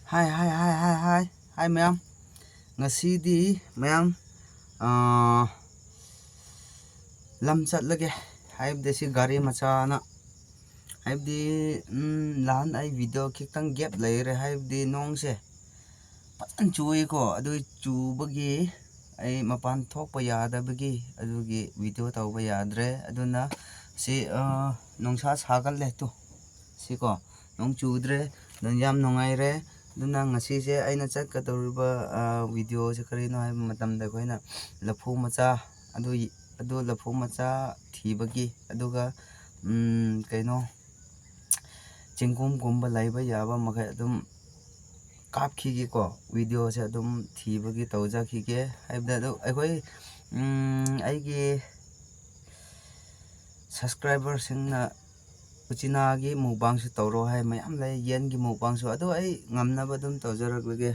Hi hi hi hi hi hi ma'am. Ngasidi ma'am lam chatlage haibde si gari macha na haibdi lan ai video khitang gap leire haibdi nong se patan chui ko adu chubagi ai mapan thokpa yadabagi adugi video tawba yadre aduna si nongsa sagal le tu si ko nong chudre dan yam nongaire aduna ngasi se aina chatkadoriba video se karino hai matamda koina lafu macha adu lafu macha thibagi aduga kaino chingkum gumba laiba yaba makai adum kapkhigi ko video se adum thibagi tawjakhige haibda adu akhoi aigi subscriber singna uchinagi mukbang su tawro hai mayam lai yen gi mukbang su adu ai ngamnaba dum tawjaraklage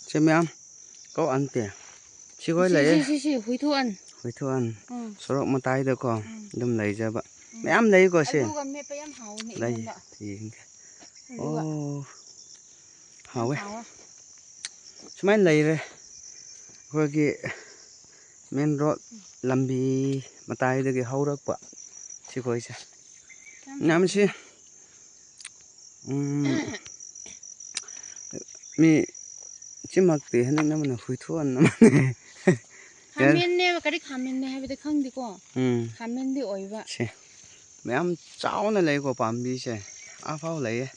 Chị mẹ có ăn tiền chị gọi lấy hủy thuận số một tay được con đâm lấy ra bạn mẹ em lấy có xem đây thì ô hảo ấy chúng mình lấy rồi rồi cái men road làm bi mà tay được cái hậu đó bạn chị gọi xem nắm chị mi chỉ mặc thì hắn nó mình hủy thuận nó mình Kamenne kari kamenne hai bide khang diko. Kamen di oiba. Che. Mẹ em cháu này lấy của bám bi che. À phao lấy.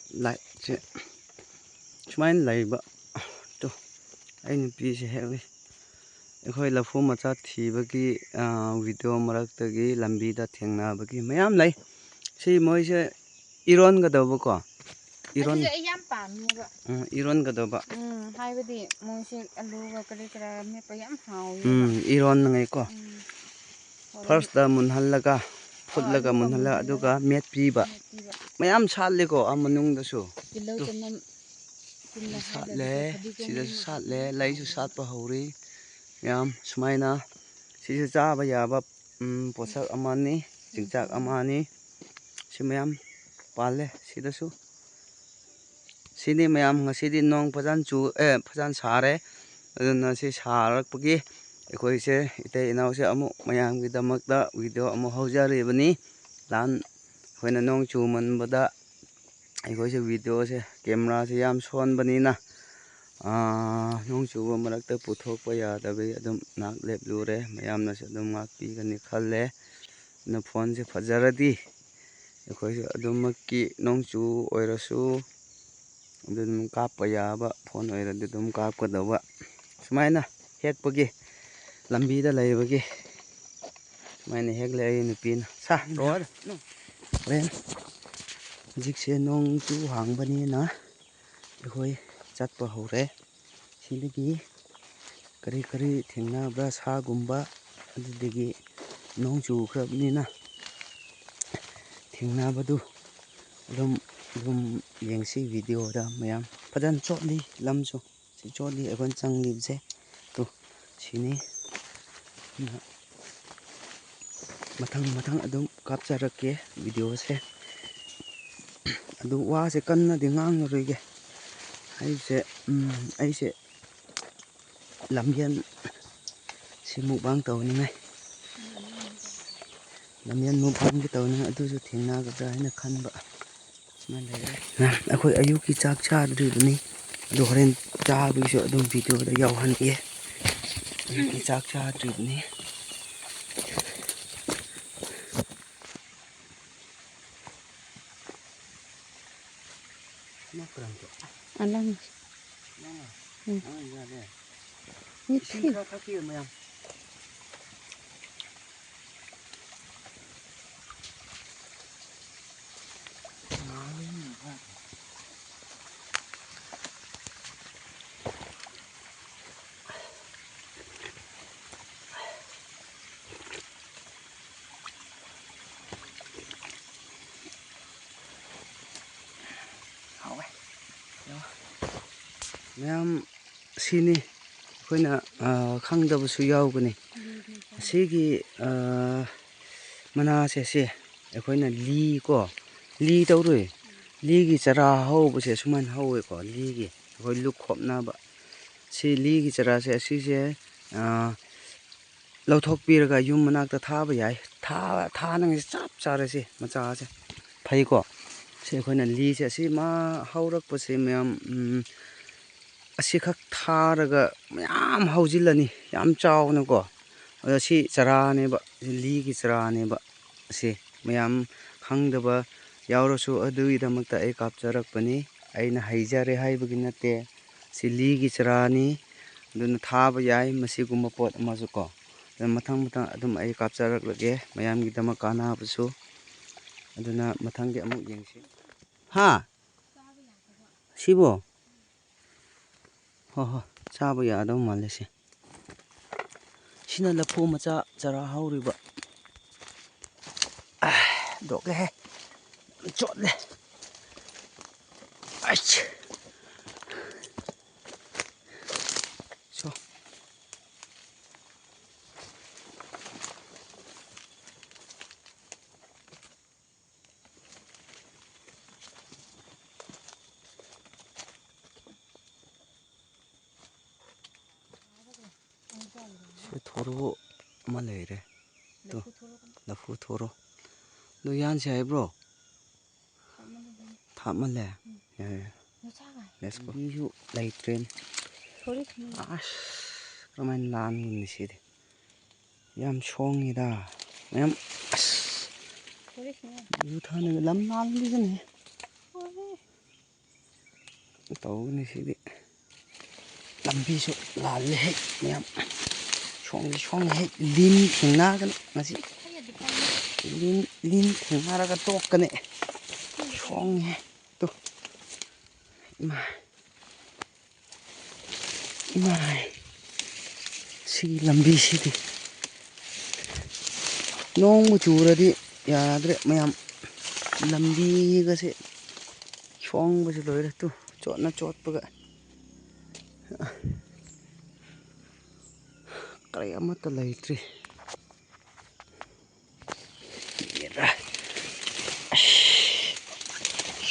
Lại che. Chúng mình lấy bợ. Tô. Anh bi che hết đi. Khoi là phu mà cha thì bagi video mà rắc tagi làm bi đã thieng na bagi mẹ em lấy. Si mới che Iran cái đâu bako. Iran. Anh em pam nha bợ. Iran cái đâu bợ. Hai bide mong si alu cái kari kara me payam hao. Iran ngay ko. First da munhallaga phutlaga munhalla aduga met piba mayam satle ko amanung dasu satle sida satle laisu satpa hori yam sumaina sisa chaba yaba posak amani jingchak amani simayam pale sidasu sini mayam ngasidi nong pajan chu pajan sare aduna si sarakpagi ꯑꯩꯈꯣꯏ ꯁꯦ ꯏꯇꯩ ꯏꯅꯥꯎꯁꯦ ꯑꯃꯨꯛ ꯃꯌꯥꯝꯒꯤꯗꯃꯛꯇ video ꯑꯃꯨꯛ ꯍꯧꯖꯔꯤꯕꯅꯤ ꯂꯥꯟ ꯑꯩꯈꯣꯏꯅ ꯅꯣꯡ ꯆꯨꯃꯟꯕꯗ ꯑꯩꯈꯣꯏꯁꯦ ꯚꯤꯗꯤꯑꯣꯁꯦ ꯀꯦꯃꯦꯔꯥꯁꯦ ꯌꯥꯝ ꯁꯣꯟꯕꯅꯤꯅ ꯅꯣꯡ ꯆꯨꯕ ꯃꯔꯛꯇ ꯄꯨꯊꯣꯛꯄ ꯌꯥꯗꯕꯒꯤ ꯑꯗꯨꯝ ꯉꯥꯛ ꯂꯦꯞꯂꯨꯔꯦ ꯃꯌꯥꯝꯅꯁꯨ ꯑꯗꯨꯝ ꯉꯥꯛꯄꯤꯒꯅꯤ ꯈꯜꯂꯦ ꯑꯗꯨꯅ ꯐꯣꯟꯁꯦ ꯐꯖꯔꯗꯤ ꯑꯩꯈꯣꯏꯁꯨ ꯑꯗꯨꯃꯛꯀꯤ ꯅꯣꯡꯆꯨ ꯑꯣꯏꯔꯁꯨ ꯑꯗꯨꯝ ꯀꯥꯞꯄ ꯌꯥꯕ ꯐꯣꯟ ꯑꯣꯏꯔꯗꯤ ꯑꯗꯨꯝ ꯀꯥꯞꯀꯗꯧꯕ ꯁꯨꯃꯥꯏꯅ ꯍꯦꯛꯄꯒꯤ ꯂꯝꯕꯤꯗ ꯂꯩꯕꯒꯤ ꯁꯨꯃꯥꯏꯅ ꯍꯦꯛ ꯂꯩ ꯅꯨꯄꯤꯅ ꯁꯥ ꯔꯣꯗ ꯍꯣꯔꯦꯟ ꯍꯧꯖꯤꯛꯁꯦ ꯅꯣꯡꯆꯨ ꯍꯥꯡꯕꯅꯤꯅ ꯑꯩꯈꯣꯏ ꯆꯠꯄ ꯍꯧꯔꯦ ꯁꯤꯗꯒꯤ ꯀꯔꯤ ꯀꯔꯤ ꯊꯦꯡꯅꯕ꯭ꯔꯥ ꯁꯥꯒꯨꯝꯕ ꯑꯗꯨꯗꯒꯤ ꯅꯣꯡ ꯆꯨꯈ꯭ꯔꯕꯅꯤꯅ ꯊꯦꯡꯅꯕꯗꯨ ꯑꯗꯨꯝ ꯌꯦꯡꯁꯤ ꯚꯤꯗꯤꯑꯣꯗ ꯃꯌꯥꯝ ꯐꯖꯅ ꯆꯣꯠꯂꯤ ꯂꯝꯁꯨ ꯁꯤ ꯆꯣꯠꯂꯤ ꯑꯩꯈꯣꯏꯅ ꯆꯪꯂꯤꯕꯁꯦ ꯇꯨ ꯁꯤꯅꯤ ꯃꯊꯪ ꯑꯗꯨꯝ ꯀꯥꯞꯆꯔꯛꯀꯦ ꯚꯤꯗꯤꯑꯣꯁꯦ ꯑꯗꯨ ꯋꯥꯁꯦ ꯀꯟꯅꯗꯤ ꯉꯥꯡꯉꯔꯣꯏꯒꯦ ꯑꯩꯁꯦ ꯂꯝꯕꯦꯟ ꯁꯤ ꯃꯨꯛꯕꯥꯡ ꯇꯧꯅꯤꯡꯉꯥꯏ ꯂꯝꯕꯦꯟ ꯃꯨꯛꯕꯥꯡꯒꯤ ꯇꯧꯅꯤꯡꯉꯥꯏ ꯑꯗꯨꯁꯨ ꯊꯦꯡꯅꯒꯗ꯭ꯔꯥ ꯍꯥꯏꯅ ꯈꯟꯕ ꯁꯨꯃꯥꯏꯅ ꯂꯩꯔꯦ ꯑꯩꯈꯣꯏ ꯑꯌꯨꯛꯀꯤ ꯆꯥꯛ ꯆꯥꯗ꯭ꯔꯤꯕꯅꯤ ꯑꯗꯨ ꯍꯣꯔꯦꯟ ꯆꯥꯕꯒꯤꯁꯨ ꯑꯗꯨꯝ ꯚꯤꯗꯤꯑꯣꯗ ꯌꯥꯎꯍꯟꯒꯦ ꯑꯌꯨꯛꯀꯤ ꯆꯥꯛ ꯆꯥꯗ꯭ꯔꯤꯕꯅꯤ 그런데. 알람. 응. 네. 이 피. 신사 타기요 뭐야? ꯃꯌꯥꯝ ꯁꯤꯅꯤ ꯑꯩꯈꯣꯏꯅ ꯈꯪꯗꯕꯁꯨ ꯌꯥꯎꯒꯅꯤ ꯁꯤꯒꯤ ꯃꯅꯥꯁꯦ ꯁꯤ ꯑꯩꯈꯣꯏꯅ ꯂꯤ ꯇꯧꯔꯣꯏ ꯂꯤꯒꯤ ꯆꯔꯥ ꯍꯧꯕꯁꯦ ꯁꯨꯃꯥꯏꯅ ꯍꯧꯋꯦꯀꯣ ꯂꯤꯒꯤ ꯑꯩꯈꯣꯏ ꯂꯨꯛ ꯈꯣꯞꯅꯕ ꯁꯤ ꯂꯤꯒꯤ ꯆꯔꯥꯁꯦ ꯑꯁꯤꯁꯦ ꯂꯧꯊꯣꯛꯄꯤꯔꯒ ꯌꯨꯝ ꯃꯅꯥꯛꯇ ꯊꯥꯕ ꯌꯥꯏ ꯊꯥꯅꯉꯥꯏ ꯆꯞ ꯆꯥꯔꯁꯤ ꯃꯆꯥꯁꯦ ꯐꯩꯀꯣ ꯁꯤ ꯑꯩꯈꯣꯏꯅ ꯂꯤꯁꯦ ꯑꯁꯤ ꯃꯥ ꯍꯧꯔꯛꯄꯁꯦ ꯃꯌꯥꯝ ꯑꯁꯤꯈꯛ ꯊꯥꯔꯒ ꯃꯌꯥꯝ ꯍꯧꯖꯤꯜꯂꯅꯤ ꯌꯥꯝ ꯆꯥꯎꯅꯀꯣ ꯑꯗꯣ ꯁꯤ ꯆꯔꯥꯅꯦꯕ ꯂꯤꯒꯤ ꯆꯔꯥꯅꯦꯕ ꯑꯁꯤ ꯃꯌꯥꯝ ꯈꯪꯗꯕ ꯌꯥꯎꯔꯁꯨ ꯑꯗꯨꯒꯤꯗꯃꯛꯇ ꯑꯩ ꯀꯥꯞꯆꯔꯛꯄꯅꯤ ꯑꯩꯅ ꯍꯩꯖꯔꯦ ꯍꯥꯏꯕꯒꯤ ꯅꯠꯇꯦ ꯁꯤ ꯂꯤꯒꯤ ꯆꯔꯥꯅꯤ ꯑꯗꯨꯅ ꯊꯥꯕ ꯌꯥꯏ ꯃꯁꯤꯒꯨꯝꯕ ꯄꯣꯠ ꯑꯃꯁꯨ ꯀꯣ ꯃꯊꯪ ꯑꯗꯨꯝ ꯑꯩ ꯀꯥꯞꯆꯔꯛꯂꯒꯦ ꯃꯌꯥꯝꯒꯤꯗꯃꯛ ꯀꯥꯟꯅꯕꯁꯨ ꯑꯗꯨꯅ ꯃꯊꯪꯒꯤ ꯑꯃꯨꯛ ꯌꯦꯡꯁꯤ ꯍꯥ ꯁꯤꯕꯣ ꯍꯣꯏ ꯍꯣꯏ ꯆꯥꯕ ꯌꯥꯗꯧ ꯃꯥꯜꯂꯦ ꯁꯤ ꯁꯤꯅ ꯂꯐꯨ ꯃꯆꯥ ꯆꯔꯥ ꯍꯧꯔꯤꯕ ꯗꯣꯛꯂꯦꯍꯦ ꯆꯣꯠꯂꯦ ꯑꯩꯁ ꯁꯣ ꯁꯤ ꯊꯣꯔꯣ ꯑꯃ ꯂꯩꯔꯦ ꯇꯣ ꯂꯐꯨ ꯊꯣꯔꯣ ꯑꯗꯨ ꯌꯥꯟꯁꯤ ꯍꯥꯏꯕ꯭ꯔꯣ ꯊꯥꯞꯃꯜꯂꯦ ꯃꯤꯁꯨ ꯂꯩꯇ꯭ꯔꯦꯅꯦ ꯑꯁ ꯀꯔꯝꯍꯥꯏꯅ ꯂꯥꯟꯒꯅꯤ ꯁꯤꯗꯤ ꯌꯥꯝ ꯁꯣꯡꯉꯤꯗ ꯃꯌꯥꯝ ꯑꯁ ꯌꯨ ꯊꯥꯅꯒ ꯂꯝ ꯂꯥꯟꯒꯅꯤ ꯇꯧꯒꯅꯤ ꯁꯤꯗꯤ ꯂꯝꯕꯤꯁꯨ ꯂꯥꯜꯂꯦ ꯍꯦꯛ ꯃꯌꯥꯝ ꯁꯣꯡꯉꯦ ꯍꯦꯛ ꯂꯤꯟ ꯊꯦꯡꯅꯒꯅꯤ ꯉꯁꯤ ꯂꯤꯟ ꯊꯦꯡꯅꯔꯒ ꯇꯣꯛꯀꯅꯤ ꯁꯣꯡꯉꯦ ꯇꯨ ꯏꯃꯥꯏ ꯁꯤꯒꯤ ꯂꯝꯕꯤꯁꯤꯗꯤ ꯅꯣꯡꯕꯨ ꯆꯨꯔꯗꯤ ꯌꯥꯗ꯭ꯔꯦ ꯃꯌꯥꯝ ꯂꯝꯕꯤꯒꯁꯦ ꯁꯣꯡꯕꯁꯦ ꯂꯣꯏꯔꯦ ꯇꯨ ꯆꯣꯠꯅ ꯆꯣꯠꯄꯒ ꯀꯔꯤ ꯑꯃꯠꯇ ꯂꯩꯇ꯭ꯔꯤ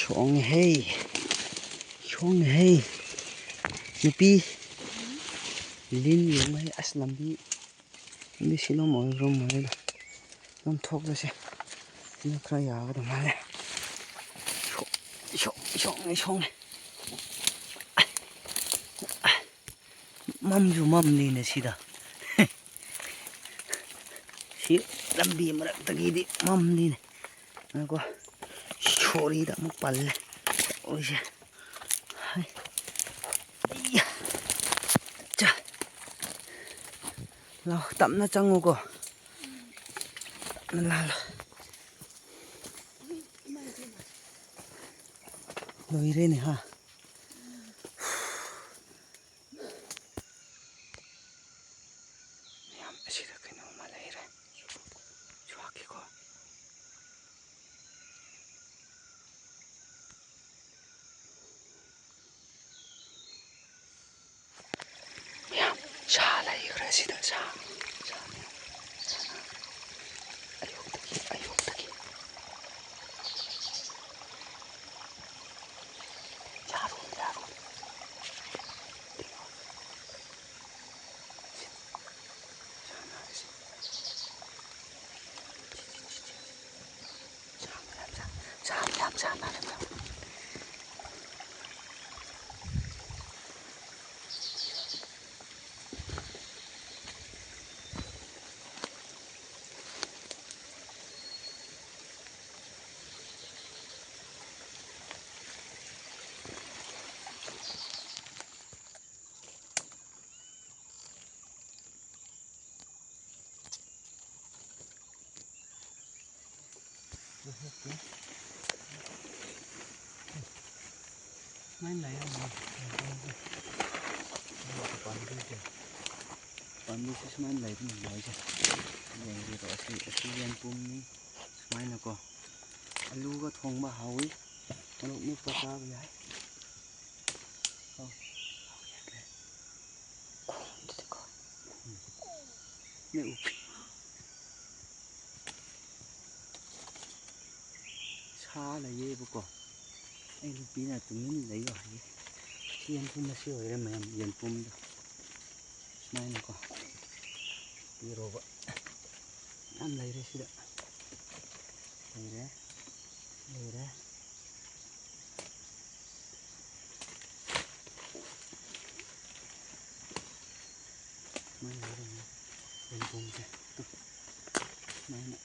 ꯁꯣꯡꯉꯦꯍꯦ ꯅꯨꯄꯤ ꯂꯤꯟ ꯌꯦꯡꯕ ꯑꯁ ꯂꯝꯕꯤ ꯁꯤꯂꯣꯝ ꯑꯣꯏꯔꯣꯝ ꯃꯥꯜꯂꯦꯗ ꯑꯗꯨꯝ ꯊꯣꯛꯂꯁꯦ ꯁꯤꯅ ꯈꯔ ꯌꯥꯒꯗꯧ ꯃꯥꯜꯂꯦ ꯁꯣꯡꯉꯦ ꯃꯝꯁꯨ ꯃꯝꯅꯤꯅꯦ ꯁꯤꯗ ꯁꯤ ꯂꯝꯕꯤ ꯃꯔꯛꯇꯒꯤꯗꯤ ꯃꯝꯅꯤꯅꯦ ꯉꯥꯏꯈꯣ ꯁꯣꯔꯤꯗ ꯑꯃꯨꯛ ꯄꯜꯂꯦ ꯑꯣꯏꯁꯦ ꯂꯥꯛꯑꯣ ꯇꯞꯅ ꯆꯪꯉꯨꯀꯣ ꯇꯞꯅ ꯂꯥꯜꯂꯣ ꯂꯣꯏꯔꯦꯅꯦ ꯍꯥ ꯃꯌꯥꯝ ꯑꯁꯤꯗ ꯀꯩꯅꯣꯝꯃ ꯂꯩꯔꯦ ꯁꯨꯍꯥꯛꯀꯤꯀꯣ ꯃꯌꯥꯝ ꯁꯥ ꯂꯩꯈ꯭ꯔꯦ ꯁꯤꯗ ꯁꯥ ꯃꯌꯥꯝ ꯑꯌꯨꯛꯇꯒꯤ ꯌꯥꯔꯣꯏ ꯁꯥ ꯃꯌꯥꯝ ꯆꯥꯅꯔꯦ ꯁꯨꯃꯥꯏꯅ ꯂꯩꯔꯝꯃꯦ ꯄꯥꯝꯕꯤꯁꯦ ꯁꯨꯃꯥꯏꯅ ꯂꯩꯕꯅꯤ ꯃꯣꯏꯁꯦ ꯌꯦꯡꯕꯤꯔꯣ ꯑꯁꯤ ꯌꯦꯟꯕꯨꯝꯅꯤ ꯁꯨꯃꯥꯏꯅꯀꯣ ꯑꯂꯨꯒ ꯊꯣꯡꯕ ꯍꯥꯎꯏ ꯃꯣꯔꯣꯛ ꯃꯦꯠꯄ ꯆꯥꯕ ꯌꯥꯏ ꯁꯥ ꯂꯩꯌꯦꯕꯀꯣ ꯑꯩ ꯅꯨꯄꯤꯅ ꯇꯨꯃꯤꯟ ꯂꯩꯌꯣ ꯍꯥꯏꯌꯦ ꯁꯤ ꯌꯦꯟꯕꯨꯝ ꯑꯁꯤ ꯑꯣꯏꯔꯦ ꯃꯌꯥꯝ ꯌꯦꯟꯕꯨꯝꯗꯣ ꯁꯨꯃꯥꯏꯅꯀꯣ ꯄꯤꯔꯣꯕ ꯌꯥꯝ ꯂꯩꯔꯦ ꯁꯤꯗ ꯂꯩꯔꯦ ꯁꯨꯃꯥꯏꯅ ꯂꯩꯔꯦ ꯌꯦꯟꯕꯨꯝꯁꯦ ꯁꯨꯃꯥꯏꯅ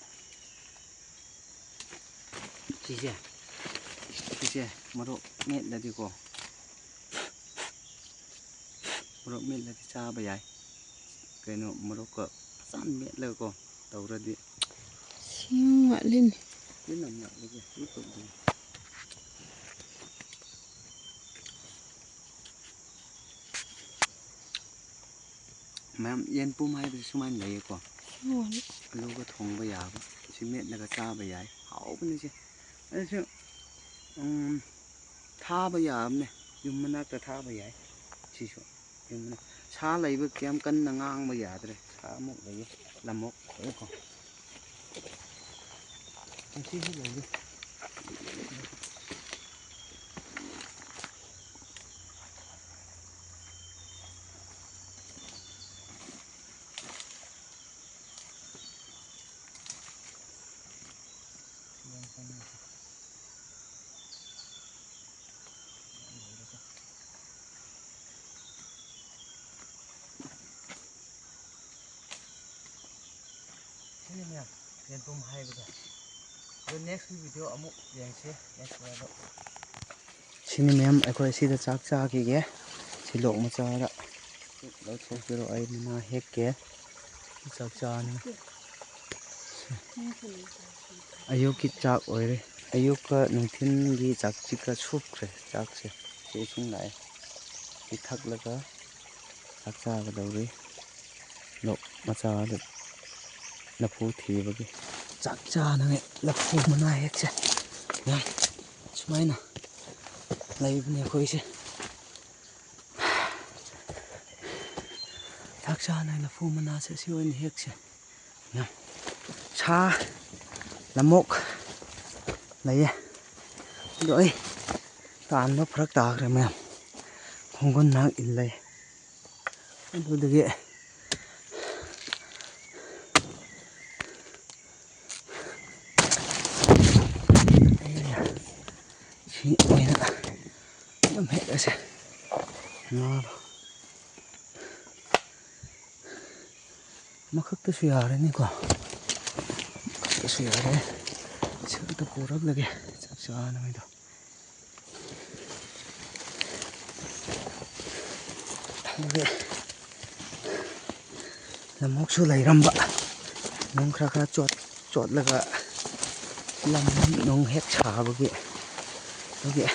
ꯁꯤꯁꯦ ꯃꯣꯔꯣꯛ ꯃꯦꯠꯂꯗꯤꯀꯣ ꯃꯣꯔꯣꯛ ꯃꯦꯠꯂꯗꯤ ꯆꯥꯕ ꯌꯥꯏ ꯀꯩꯅꯣ ꯃꯣꯔꯣꯛꯀ ꯐꯖꯅ ꯃꯦꯠꯂꯒꯀꯣ ꯇꯧꯔꯗꯤ ꯁꯤꯡ ꯋꯥꯠꯂꯤꯅꯤ ꯃꯌꯥꯝ ꯌꯦꯟꯕꯨꯝ ꯍꯥꯏꯕꯁꯤ ꯁꯨꯃꯥꯏꯅ ꯂꯩꯌꯦꯀꯣ ꯑꯂꯨꯒ ꯊꯣꯡꯕ ꯌꯥꯕ ꯁꯤ ꯃꯦꯠꯂꯒ ꯆꯥꯕ ꯌꯥꯏ ꯍꯥꯎꯕꯅꯤꯁꯦ ꯑꯗꯨꯁꯨ ꯊꯥꯕ ꯌꯥꯕꯅꯦ ꯌꯨꯝ ꯃꯅꯥꯛꯇ ꯊꯥꯕ ꯌꯥꯏ ꯁꯤꯁꯨ ꯁꯥ ꯂꯩꯕ ꯀꯌꯥꯝ ꯀꯟꯅ ꯉꯥꯡꯕ ꯌꯥꯗ꯭ꯔꯦ ꯁꯥ ꯑꯃꯨꯛ ꯂꯩꯌꯦ ꯂꯝꯃꯣꯛ ꯀꯣ ꯁꯤꯁꯨ ꯂꯩꯌꯦ ꯁꯤꯅꯤ ꯃꯌꯥꯝ ꯌꯦꯟꯕꯨꯝ ꯍꯥꯏꯕꯁꯦ ꯑꯗꯣ ꯅꯦꯛꯁ ꯚꯤꯗꯤꯑꯣ ꯑꯃꯨꯛ ꯌꯦꯡꯁꯤ ꯁꯤꯅꯤ ꯃꯌꯥꯝ ꯑꯩꯈꯣꯏ ꯁꯤꯗ ꯆꯥꯛ ꯆꯥꯈꯤꯒꯦ ꯁꯤꯂꯣꯛ ꯃꯆꯥꯗ ꯂꯧꯊꯣꯛꯄꯤꯔꯣ ꯑꯩ ꯃꯅꯥ ꯍꯦꯛꯀꯦ ꯆꯥꯛ ꯆꯥꯅꯤ ꯑꯌꯨꯛꯀꯤ ꯆꯥꯛ ꯑꯣꯏꯔꯦ ꯑꯌꯨꯛꯀ ꯅꯨꯡꯊꯤꯜꯒꯤ ꯆꯥꯛꯁꯤꯒ ꯁꯨꯞꯈ꯭ꯔꯦ ꯆꯥꯛꯁꯦ ꯁꯤ ꯏꯁꯤꯡ ꯂꯥꯛꯑꯦ ꯁꯤ ꯊꯛꯂꯒ ꯆꯥꯛ ꯆꯥꯒꯗꯧꯔꯤ ꯂꯣꯛ ꯃꯆꯥꯗ ꯂꯐꯨ ꯊꯤꯕꯒꯤ ꯆꯥꯛ ꯆꯥꯅꯉꯥꯏ ꯂꯐꯨ ꯃꯅꯥ ꯍꯦꯛꯁꯦ ꯁꯨꯃꯥꯏꯅ ꯂꯩꯕꯅꯦ ꯑꯩꯈꯣꯏꯁꯦ ꯆꯥꯛ ꯆꯥꯅꯉꯥꯏ ꯂꯐꯨ ꯃꯅꯥꯁꯦ ꯁꯤ ꯑꯣꯏꯅ ꯍꯦꯛꯁꯦ ꯁꯥ ꯂꯝꯃꯣꯛ ꯂꯩꯌꯦ ꯑꯗꯣ ꯑꯩ ꯇꯥꯟꯕ ꯐꯔꯛ ꯇꯥꯈ꯭ꯔꯦ ꯃꯌꯥꯝ ꯈꯣꯡꯒꯨꯟ ꯉꯥꯛ ꯏꯜꯂꯦ ꯑꯗꯨꯗꯒꯤ ꯁꯤ ꯑꯣꯏꯅ ꯑꯗꯨꯝ ꯍꯦꯛꯑꯁꯦ ꯉꯥꯗꯣ ꯑꯃꯈꯛꯇꯁꯨ ꯌꯥꯔꯅꯤꯀꯣ ꯑꯃꯈꯛꯇꯁꯨ ꯌꯥꯔꯦ ꯁꯤꯈꯛꯇ ꯄꯨꯔꯛꯂꯒꯦ ꯆꯥꯛ ꯆꯥꯅꯉꯥꯏꯗꯣ ꯑꯗꯨꯒꯤ ꯂꯝꯃꯣꯛꯁꯨ ꯂꯩꯔꯝꯕ ꯅꯨꯡ ꯈꯔ ꯆꯣꯠꯂꯒ ꯂꯝ ꯅꯨꯡ ꯍꯦꯛ ꯁꯥꯕꯒꯤ ꯑꯗꯨꯒꯤ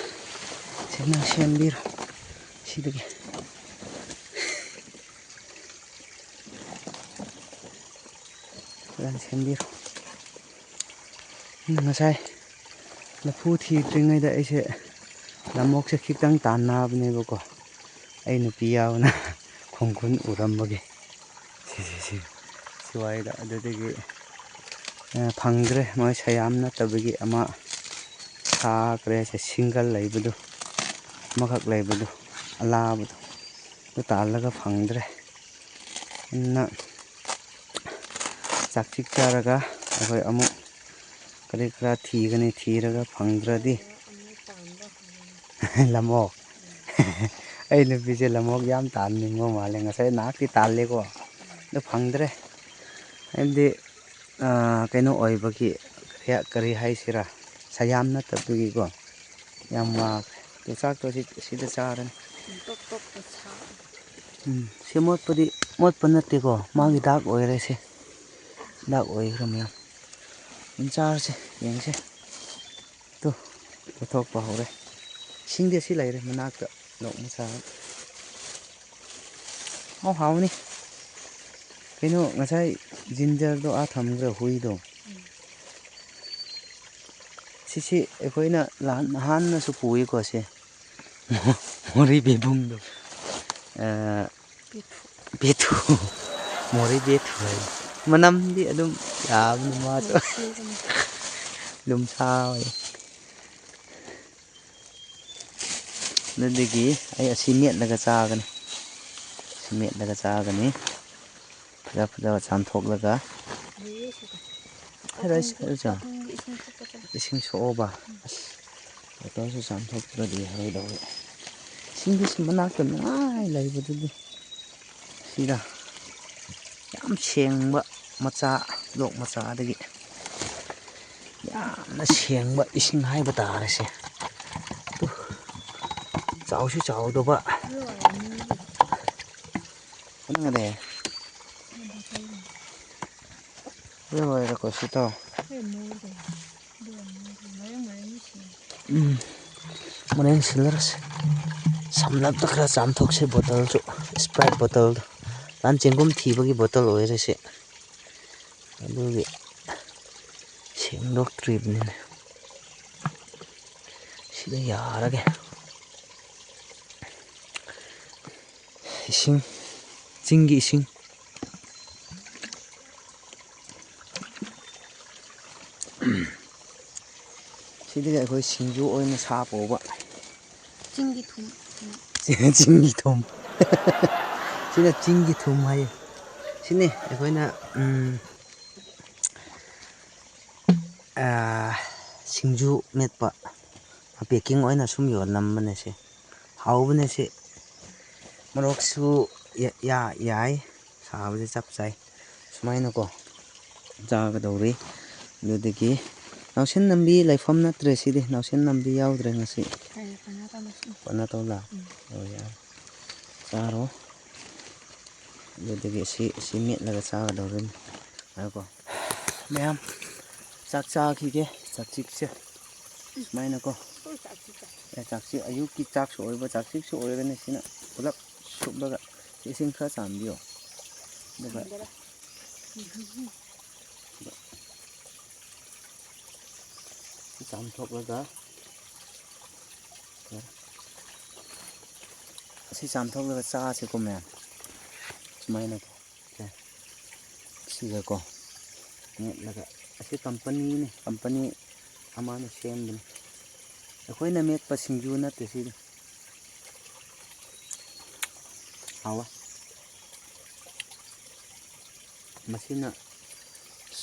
ꯁꯦꯝꯅ ꯁꯦꯝꯕꯤꯔꯣ ꯁꯤꯗꯒꯤ ꯐꯖꯅ ꯁꯦꯝꯕꯤꯔꯣ ꯉꯁꯥꯏ ꯂꯐꯨ ꯊꯤꯗ꯭ꯔꯤꯉꯩꯗ ꯑꯩꯁꯦ ꯂꯝꯃꯣꯛꯁꯦ ꯈꯤꯇꯪ ꯇꯥꯟꯅꯕꯅꯦꯕꯀꯣ ꯑꯩ ꯅꯨꯄꯤ ꯌꯥꯎꯅ ꯈꯣꯡꯈꯨꯟ ꯎꯔꯝꯕꯒꯤ ꯁꯤꯋꯥꯏꯗ ꯑꯗꯨꯗꯒꯤ ꯐꯪꯗ꯭ꯔꯦ ꯃꯣꯏ ꯁꯌꯥꯝ ꯅꯠꯇꯕꯒꯤ ꯑꯃ ꯁꯥꯈ꯭ꯔꯦ ꯁꯤꯡꯒꯜ ꯂꯩꯕꯗꯨ ꯑꯃꯈꯛ ꯂꯩꯕꯗꯨ ꯑꯂꯥꯕꯗꯨ ꯑꯗꯨ ꯇꯥꯜꯂꯒ ꯐꯪꯗ꯭ꯔꯦ ꯑꯗꯨꯅ ꯆꯥꯛꯆꯤꯛ ꯆꯥꯔꯒ ꯑꯩꯈꯣꯏ ꯑꯃꯨꯛ ꯀꯔꯤ ꯀꯔꯥ ꯊꯤꯒꯅꯤ ꯊꯤꯔꯒ ꯐꯪꯗ꯭ꯔꯗꯤ ꯂꯝꯃꯣꯛ ꯑꯩ ꯅꯨꯄꯤꯁꯦ ꯂꯝꯃꯣꯛ ꯌꯥꯝ ꯇꯥꯟꯅꯤꯡꯕ ꯃꯥꯜꯂꯦ ꯉꯁꯥꯏ ꯉꯥꯏꯍꯥꯛꯇꯤ ꯇꯥꯜꯂꯦꯀꯣ ꯑꯗꯨ ꯐꯪꯗ꯭ꯔꯦ ꯍꯥꯏꯕꯗꯤ ꯀꯩꯅꯣ ꯑꯣꯏꯕꯒꯤ ꯀꯔꯤ ꯍꯥꯏꯁꯤꯔꯥ ꯁꯌꯥꯝ ꯅꯠꯇꯕꯒꯤꯀꯣ ꯌꯥꯝ ꯋꯥꯈ꯭ꯔꯦ ꯑꯗꯨ ꯆꯥꯛꯇꯣ ꯁꯤꯗ ꯆꯥꯔꯅꯤ ꯁꯤ ꯃꯣꯠꯄ ꯅꯠꯇꯦꯀꯣ ꯃꯥꯒꯤ ꯗꯥꯛ ꯑꯣꯏꯔꯦ ꯁꯤ ꯗꯥꯛ ꯑꯣꯏꯈ꯭ꯔꯦ ꯃꯌꯥꯝ ꯑꯗꯨꯝ ꯆꯥꯔꯁꯦ ꯌꯦꯡꯁꯦ ꯂꯧꯊꯣꯛꯄ ꯍꯧꯔꯦ ꯏꯁꯤꯡꯗꯤ ꯑꯁꯤ ꯂꯩꯔꯦ ꯃꯅꯥꯛꯇ ꯂꯣꯛ ꯃꯆꯥ ꯍꯥꯎꯅꯤ ꯀꯩꯅꯣ ꯉꯁꯥꯏ ꯖꯤꯟꯖꯔꯗꯣ ꯊꯝꯈ꯭ꯔꯦ ꯍꯨꯏꯗꯣ ꯁꯤꯁꯤ ꯑꯩꯈꯣꯏꯅ ꯅꯍꯥꯟꯅꯁꯨ ꯄꯨꯏꯀꯣ ꯁꯤ ꯃꯣꯔꯦ ꯕꯦꯕꯨꯡꯗꯣ ꯕꯦꯊꯨ ꯃꯣꯔꯦ ꯕꯦꯊꯨ ꯍꯥꯏ ꯃꯅꯝꯗꯤ ꯑꯗꯨꯝ ꯌꯥꯕꯅꯤ ꯃꯥꯁꯨ ꯑꯗꯨꯝ ꯁꯥꯎꯋꯦ ꯑꯗꯨꯗꯒꯤ ꯑꯩ ꯑꯁꯤ ꯃꯦꯠꯂꯒ ꯆꯥꯒꯅꯤ ꯑꯁꯤ ꯃꯦꯠꯂꯒ ꯆꯥꯒꯅꯤ ꯐꯖ ꯆꯥꯝꯊꯣꯛꯂꯒ ꯏꯁꯤꯡ ꯁꯣꯛꯑꯣꯕ ꯑꯁ ꯕꯣꯇꯜꯁꯨ ꯆꯥꯝꯊꯣꯛꯇ꯭ꯔꯗꯤ ꯌꯥꯔꯣꯏꯗꯧꯔꯤ ꯏꯁꯤꯡꯗꯨꯁꯨ ꯃꯅꯥꯛꯇ ꯅꯨꯡꯉꯥꯏ ꯂꯩꯕꯗꯨꯗꯤ ꯁꯤꯗ ꯌꯥꯝ ꯁꯦꯡꯕ ꯃꯆꯥ ꯂꯣꯛ ꯃꯆꯥꯗꯒꯤ ꯌꯥꯝꯅ ꯁꯦꯡꯕ ꯏꯁꯤꯡ ꯍꯥꯏꯕ ꯇꯥꯔꯁꯦ ꯆꯥꯎꯁꯨ ꯆꯥꯎꯗꯕ ꯈꯪꯉꯗꯦ ꯀꯣꯏꯁꯤ ꯇꯧ ꯃꯣꯔꯦꯡ ꯁꯤꯜꯂꯔꯁꯦ ꯁꯝꯂꯞꯇ ꯈꯔ ꯆꯥꯝꯊꯣꯛꯁꯦ ꯕꯣꯇꯜꯁꯨ ꯏꯁꯄ꯭ꯔꯥꯏꯠ ꯕꯣꯇꯜꯗꯣ ꯂꯥꯟ ꯆꯦꯡꯒꯨꯝ ꯊꯤꯕꯒꯤ ꯕꯣꯇꯜ ꯑꯣꯏꯔꯁꯦ ꯑꯗꯨꯒꯤ ꯁꯦꯡꯗꯣꯛꯇ꯭ꯔꯤꯕꯅꯤꯅꯦ ꯁꯤꯗ ꯌꯥꯔꯒꯦ ꯏꯁꯤꯡ ꯆꯤꯡꯒꯤ ꯏꯁꯤꯡ ꯁꯤꯗꯒꯤ ꯑꯩꯈꯣꯏ ꯁꯤꯡꯖꯨ ꯑꯣꯏꯅ ꯁꯥ ꯄꯧꯕ ꯆꯤꯡꯒꯤ ꯊꯨꯝ ꯆꯤꯡꯒꯤ ꯊꯨꯝ ꯁꯤꯅ ꯆꯤꯡꯒꯤ ꯊꯨꯝ ꯍꯥꯏꯌꯦ ꯁꯤꯅꯤ ꯑꯩꯈꯣꯏꯅ ꯁꯤꯡꯖꯨ ꯃꯦꯠꯄ ꯄꯦꯛꯀꯤꯡ ꯑꯣꯏꯅ ꯁꯨꯝ ꯌꯣꯜꯂꯝꯕꯅꯦ ꯁꯤ ꯍꯥꯎꯕꯅꯦ ꯁꯤ ꯃꯣꯔꯣꯛꯁꯨ ꯌꯥꯏ ꯁꯥꯕꯁꯦ ꯆꯞ ꯆꯥꯏ ꯁꯨꯃꯥꯏꯅꯀꯣ ꯆꯥꯒꯗꯧꯔꯤ ꯑꯗꯨꯗꯒꯤ ꯅꯥꯎꯁꯦꯟ ꯅꯝꯕꯤ ꯂꯩꯐꯝ ꯅꯠꯇ꯭ꯔꯦ ꯁꯤꯗꯤ ꯅꯥꯎꯁꯦꯟ ꯅꯝꯕꯤ ꯌꯥꯎꯗ꯭ꯔꯦ ꯉꯁꯤ ꯄꯅꯥ ꯇꯧꯂ ꯑꯣ ꯌꯥꯔꯦ ꯆꯥꯔꯣ ꯑꯗꯨꯗꯒꯤ ꯁꯤ ꯃꯦꯠꯂꯒ ꯆꯥꯒꯗꯧꯔꯤꯅꯤ ꯍꯥꯏꯀꯣ ꯃꯌꯥꯝ ꯆꯥꯛ ꯆꯥꯈꯤꯒꯦ ꯆꯥꯛꯆꯤꯛꯁꯦ ꯁꯨꯃꯥꯏꯅꯀꯣ ꯆꯥꯛꯁꯤ ꯑꯌꯨꯛꯀꯤ ꯆꯥꯛꯁꯨ ꯑꯣꯏꯕ ꯆꯥꯛꯁꯤꯛꯁꯨ ꯑꯣꯏꯔꯒꯅꯤ ꯁꯤꯅ ꯄꯨꯂꯞ ꯁꯨꯞꯂꯒ ꯏꯁꯤꯡ ꯈꯔ ꯆꯥꯝꯕꯤꯌꯣ ꯑꯗꯨꯒ ꯆꯥꯝꯊꯣꯛꯂꯒ ꯑꯁꯤ ꯆꯥꯝꯊꯣꯛꯂꯒ ꯆꯥꯁꯤꯀꯣ ꯃꯌꯥꯝ ꯁꯨꯃꯥꯏꯅꯀꯣ ꯁꯤꯒꯀꯣ ꯃꯦꯠꯂꯒ ꯑꯁꯤ ꯀꯝꯄꯅꯤ ꯑꯃꯅ ꯁꯦꯝꯕꯅꯤ ꯑꯩꯈꯣꯏꯅ ꯃꯦꯠꯄ ꯁꯤꯡꯖꯨ ꯅꯠꯇꯦ ꯁꯤꯗꯤ ꯍꯥꯎꯋꯦ ꯃꯁꯤꯅ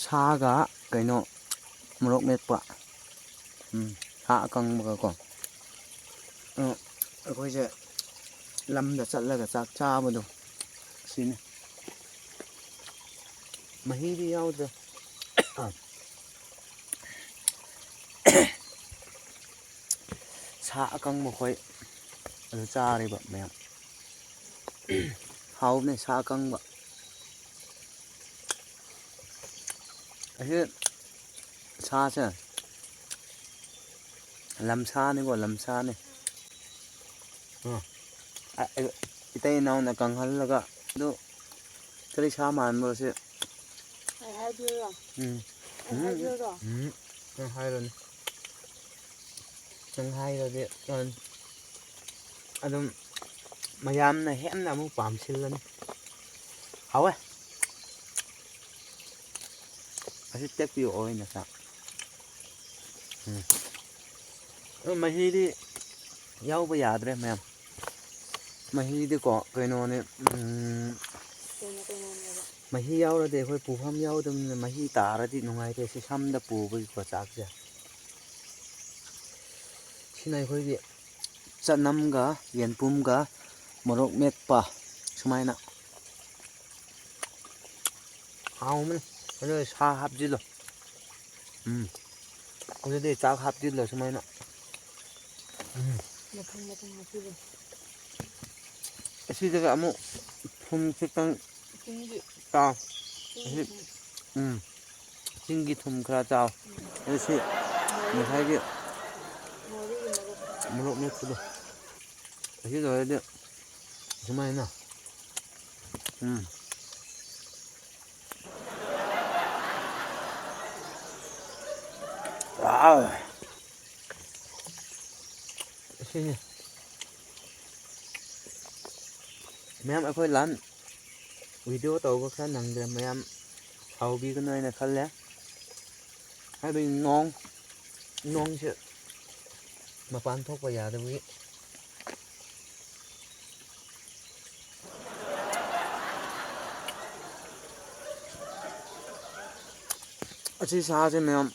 ꯁꯥꯒ ꯀꯩꯅꯣ ꯃꯣꯔꯣꯛ ꯃꯦꯠꯄ ꯁꯥ ꯑꯀꯪꯕꯒꯀꯣ ꯑꯩꯈꯣꯏꯁꯦ ꯂꯝꯗ ꯆꯠꯂꯒ ꯆꯥꯛ ꯆꯥꯕꯗꯣ ꯁꯤꯅꯤ ꯃꯍꯤꯗꯤ ꯌꯥꯎꯗ꯭ꯔꯦ ꯁꯥ ꯑꯀꯪꯕ ꯈꯣꯏ ꯑꯗꯨ ꯆꯥꯔꯤꯕ ꯃꯌꯥꯝ ꯍꯥꯎꯕꯅꯦ ꯁꯥ ꯑꯀꯪꯕ ꯑꯁꯤ ꯁꯥꯁꯦ ꯂꯝꯁꯥꯅꯤꯀꯣ ꯂꯝꯁꯥꯅꯤ ꯏꯇꯩ ꯏꯅꯥꯎꯅ ꯀꯪꯍꯜꯂꯒ ꯑꯗꯨ ꯀꯔꯤ ꯁꯥ ꯃꯥꯟꯕ꯭ꯔꯣ ꯁꯤ ꯅꯪ ꯍꯥꯏꯔꯣꯅꯦ ꯅꯪ ꯍꯥꯏꯔꯗꯤ ꯑꯗꯨꯝ ꯃꯌꯥꯝꯅ ꯍꯦꯟꯅ ꯑꯃꯨꯛ ꯄꯥꯝꯁꯤꯜꯂꯅꯤ ꯍꯥꯎꯋꯦ ꯑꯁꯤ ꯇꯦꯛꯄꯤꯌꯣ ꯑꯣꯏꯅ ꯆꯥ ꯃꯍꯤꯗꯤ ꯌꯥꯎꯕ ꯌꯥꯗ꯭ꯔꯦ ꯃꯌꯥꯝ ꯃꯍꯤꯗꯤꯀꯣ ꯀꯩꯅꯣꯅꯦ ꯃꯍꯤ ꯌꯥꯎꯔꯗꯤ ꯑꯩꯈꯣꯏ ꯄꯨꯐꯝ ꯌꯥꯎꯗꯕꯅꯤꯅ ꯃꯍꯤ ꯇꯥꯔꯗꯤ ꯅꯨꯡꯉꯥꯏꯇꯦ ꯁꯤ ꯁꯝꯗ ꯄꯨꯕꯒꯤꯀꯣ ꯆꯥꯛꯁꯦ ꯁꯤꯅ ꯑꯩꯈꯣꯏꯒꯤ ꯆꯅꯝꯒ ꯌꯦꯟꯕꯨꯝꯒ ꯃꯣꯔꯣꯛ ꯃꯦꯠꯄ ꯁꯨꯃꯥꯏꯅ ꯍꯥꯎꯕꯅꯤ ꯑꯗꯨ ꯁꯥ ꯍꯥꯞꯆꯤꯜꯂꯣ ꯑꯗꯨꯗꯤ ꯆꯥꯛ ꯍꯥꯞꯆꯤꯜꯂꯣ ꯁꯨꯃꯥꯏꯅ ꯑꯁꯤꯗꯒ ꯑꯃꯨꯛ ꯊꯨꯝ ꯈꯤꯇꯪ ꯆꯥꯎ ꯆꯤꯡꯒꯤ ꯊꯨꯝ ꯈꯔ ꯆꯥꯎ ꯑꯗꯨ ꯁꯤ ꯉꯁꯥꯏꯒꯤ ꯃꯣꯔꯣꯛ ꯃꯦꯠꯄꯗꯣ ꯑꯁꯤ ꯂꯣꯏꯔꯗꯤ ꯁꯨꯃꯥꯏꯅ ꯑꯁꯤꯅꯤ ꯃꯌꯥꯝ ꯑꯩꯈꯣꯏ ꯂꯥꯟ ꯚꯤꯗꯤꯑꯣ ꯇꯧꯕ ꯈꯔ ꯅꯪꯗ꯭ꯔꯦ ꯃꯌꯥꯝ ꯁꯥꯎꯕꯤꯒꯅꯨ ꯍꯥꯏꯅ ꯈꯜꯂꯦ ꯍꯥꯏꯕꯗꯤ ꯅꯣꯡꯁꯦ ꯃꯄꯥꯟ ꯊꯣꯛꯄ ꯌꯥꯗꯕꯒꯤ ꯑꯁꯤ ꯁꯥꯁꯦ ꯃꯌꯥꯝ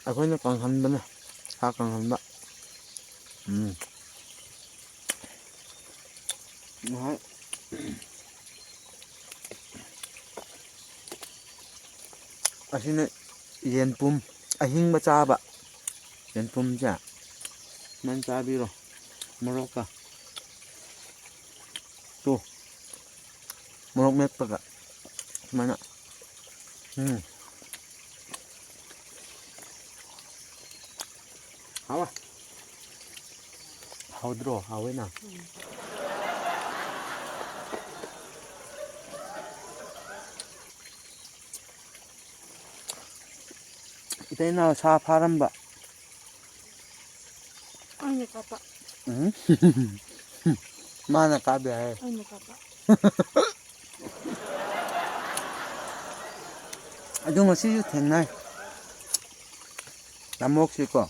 ꯑꯩꯈꯣꯏꯅ ꯀꯪꯍꯟꯕꯅꯦ ꯁꯥ ꯀꯪꯍꯟꯕ ꯑꯁꯤꯅ ꯌꯦꯟꯄꯨꯝ ꯑꯍꯤꯡꯕ ꯆꯥꯕ ꯌꯦꯟꯄꯨꯝꯁꯦ ꯁꯨꯃꯥꯏꯅ ꯆꯥꯕꯤꯔꯣ ꯃꯣꯔꯣꯛꯀ ꯃꯣꯔꯣꯛ ꯃꯦꯠꯄꯒ ꯁꯨꯃꯥꯏꯅ ꯍꯥꯎ아 하우드로 하우이나 이때나 사 파란바 아니 까빠 응? 마나 까비야 아니 까빠 아주 맛이 됐나 남 먹을 거